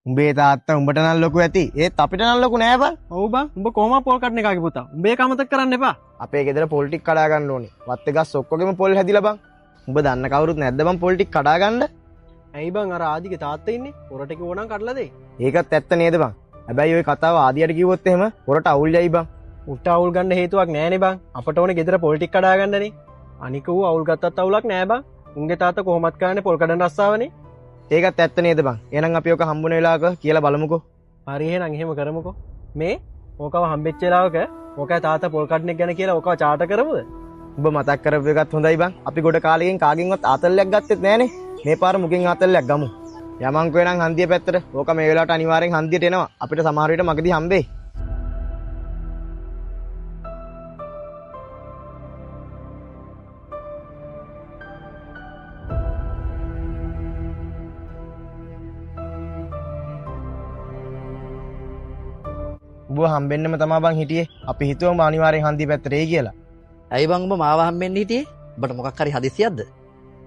උඹේ තාත්තා උඹට නම් ලොකු ඇති. ඒත් අපිට නම් ලොකු නෑ බං. ඔව් බං. උඹ කොහොම පොල් කඩන එකගේ පුතා. උඹේ කමතක් කරන්න එපා. අපේ ගෙදර පොල් ටික කඩා ගන්න ඕනේ. වත් එකස් ඔක්කොගෙම පොල් හැදිලා බං. උඹ දන්න කවුරුත් නැද්ද බං පොල් ටික කඩා ගන්න? ඇයි බං අර ආදිගේ තාත්තා ඉන්නේ? පොරට කිව්ව නම් කඩලා දෙයි. ඒකත් ඇත්ත නේද බං? හැබැයි ওই කතාව ආදියට කිව්වොත් එහෙම පොරට අවුල් යයි බං. උට අවුල් ගන්න හේතුවක් නෑනේ බං. අපට ඕනේ ගෙදර පොල් ටික කඩා ගන්නනේ. අනික ඌ අවුල් ගත්තත් අවුලක් නෑ බං. උන්ගේ තාත්තා කොහොමත් කරන්නේ පොල් කඩන රස්සාවනේ. ඒකත් ඇත්ත නේද බං? එහෙනම් අපි ඔක හම්බුන වෙලාවක කියලා බලමුකෝ. හරි එහෙනම් එහෙම කරමුකෝ. මේ ඕකව හම්බෙච්ච වෙලාවක ඕකයි තාත්තා පොල් කඩන එක ගැන කියලා ඕකව චාට කරමුද? උඹ මතක් කරපු එකත් හොඳයි බං. අපි ගොඩ කාලෙකින් කාගෙන්වත් ආතල්ලයක් ගත්තෙත් නෑනේ. මේ පාර මුගෙන් ආතල්ලයක් ගමු. යමන්කෝ එනං හන්දිය පැත්තට. ඕක මේ වෙලාවට අනිවාර්යෙන් හන්දියට එනවා. අපිට සමහර විට මගදී හම්බෙයි. උඹ හම්බෙන්නම තමා බං හිටියේ. අපි හිතුවම අනිවාර්යෙන් හන්දිය පැත්තට එයි කියලා. ඇයි බං උඹ මාව හම්බෙන්න හිටියේ? උඹට මොකක් හරි හදිසියක්ද?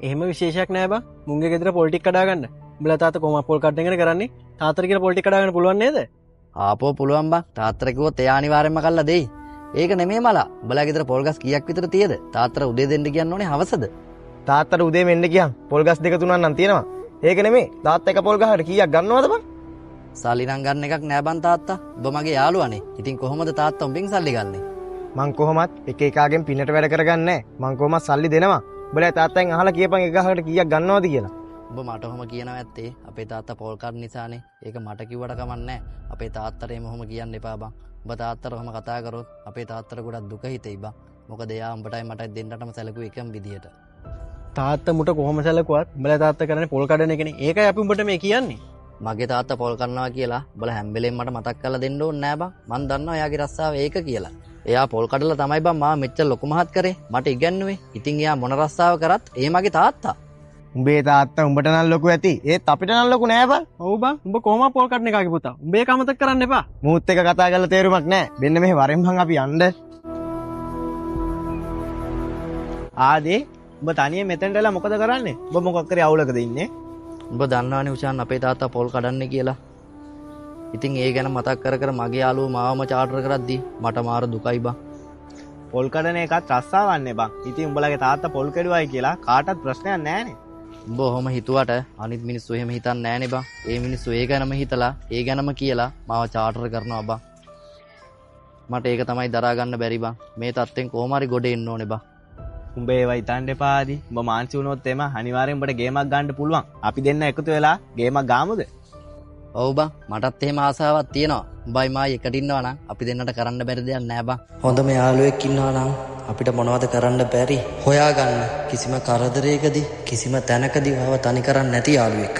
එහෙම විශේෂයක් නෑ බං. මුංගේ ගෙදර පොල් ටික කඩා ගන්න. උඹලා තාත්තා කොහොම පොල් කඩනගෙන කරන්නේ? තාත්තට කියලා පොල් ටික කඩා ගන්න පුළුවන් නේද? ආපෝ පුළුවන් බං. තාත්තට කිව්වොත් එයා අනිවාර්යෙන්ම කල්ලා දෙයි. ඒක නෙමෙයි මලා. උඹලා ගෙදර පොල් ගස් කීයක් විතර තියෙද? තාත්තට උදේ දෙන්න කියන්න ඕනේ හවසද? තාත්තට උදේ මෙන්න කියන් පොල් ගස් දෙක තුනක් නම් තියෙනවා. ඒක නෙමෙයි. තාත්තා එක පොල් ගහකට කීයක් ගන්නවද බං? සල්ලි නම් ගන්න එකක් නෑ බං තාත්තා. ඔබ මගේ යාළුවානේ. ඉතින් කොහොමද තාත්තා උඹෙන් සල්ලි ගන්නෙ? මං කොහොමත් එක එකාගෙන් පින්නට වැඩ කරගන්නේ නෑ. මං කොහොමත් සල්ලි දෙනවා. උඹලා තාත්තෙන් අහලා කියපන් එක ගහකට කීයක් ගන්නවද කියලා. ඔබ මට ඔහොම කියනවා ඇත්තේ අපේ තාත්තා පොල් කඩන නිසානේ. ඒක මට කිව්වට කමක් නෑ. අපේ තාත්තට එහෙම ඔහොම කියන්න එපා බං. ඔබ තාත්තට ඔහොම කතා කරොත් අපේ තාත්තට ගොඩක් දුක හිතෙයි බං. මොකද එයා උඹටයි මටයි දෙන්නටම සැලකුවේ එකම විදියට. තාත්තා මුට කොහොම සැලකුවත් උඹලා තාත්තා කරන්නේ පොල් කඩන එකනේ. ඒකයි අපි උඹට මේ කියන්නේ. මගේ තාත්තා පොල් කරනවා කියලා උඹලා හැම වෙලෙම මට මතක් කරලා දෙන්න ඕනේ නෑ බං. මං දන්නවා එයාගේ රස්සාව ඒක කියලා. එයා පොල් කඩලා තමයි බං මාව මෙච්චර ලොකු මහත් කරේ. මට ඉගැන්නුවේ. ඉතින් එයා මොන රස්සාව කරත් ඒ මගේ තාත්තා. උඹේ තාත්තා උඹට නම් ලොකු ඇති. ඒත් අපිට නම් ලොකු නෑ බං. ඔව් බං. උඹ කොහොම පොල් කඩන එකගේ පුතා. උඹේ කමතක් කරන්න එපා. මූත් එක කතා කරලා තේරුමක් නෑ. මෙන්න මෙහෙ වරෙන් බං අපි යන්න. ආදී උඹ තනියෙන් මෙතෙන්ට එලා මොකද කරන්නේ? උඹ මොකක් කරේ අවුලකද ඉන්නේ? උඹ දන්නවනේ උෂාන් අපේ තාත්තා පොල් කඩන්නේ කියලා. ඉතින් ඒ ගැන මතක් කර කර මගේ යාළුවෝ මාවම චාටර් කරද්දි මට මාර දුකයි බං. පොල් කඩන එකත් රස්සාවන්නේ බං. ඉතින් උඹලගේ තාත්තා පොල් කැඩුවයි කියලා කාටවත් ප්‍රශ්නයක් නෑනේ. උඹ ඔහොම හිතුවට අනිත් මිනිස්සු එහෙම හිතන්නේ නෑනේ බං. ඒ මිනිස්සු ඒ ගැනම හිතලා ඒ ගැනම කියලා මාව චාටර් කරනවා බං. මට ඒක තමයි දරා ගන්න බැරි බං. මේ තත්ත්වෙන් කොහොම හරි ගොඩ එන්න ඕනේ බං. උඹ ඒවා හිතන්න එපා ආදී. උඹ මාන්සි වුණොත් එම අනිවාර්යෙන් උඹට ගේමක් ගන්න පුළුවන්. අපි දෙන්න එකතු වෙලා ගේමක් ගාමුද? ඔව් බං මටත් එහෙම ආසාවක් තියෙනවා. උඹයි මායි එකට ඉන්නවා නම් අපි දෙන්නට කරන්න බැරි දෙයක් නෑ බං. හොඳම යාළුවෙක් ඉන්නවා නම් අපිට මොනවද කරන්න බැරි? හොයාගන්න කිසිම කරදරයකදී කිසිම තැනකදී වව තනි කරන්නේ නැති යාළුවෙක්.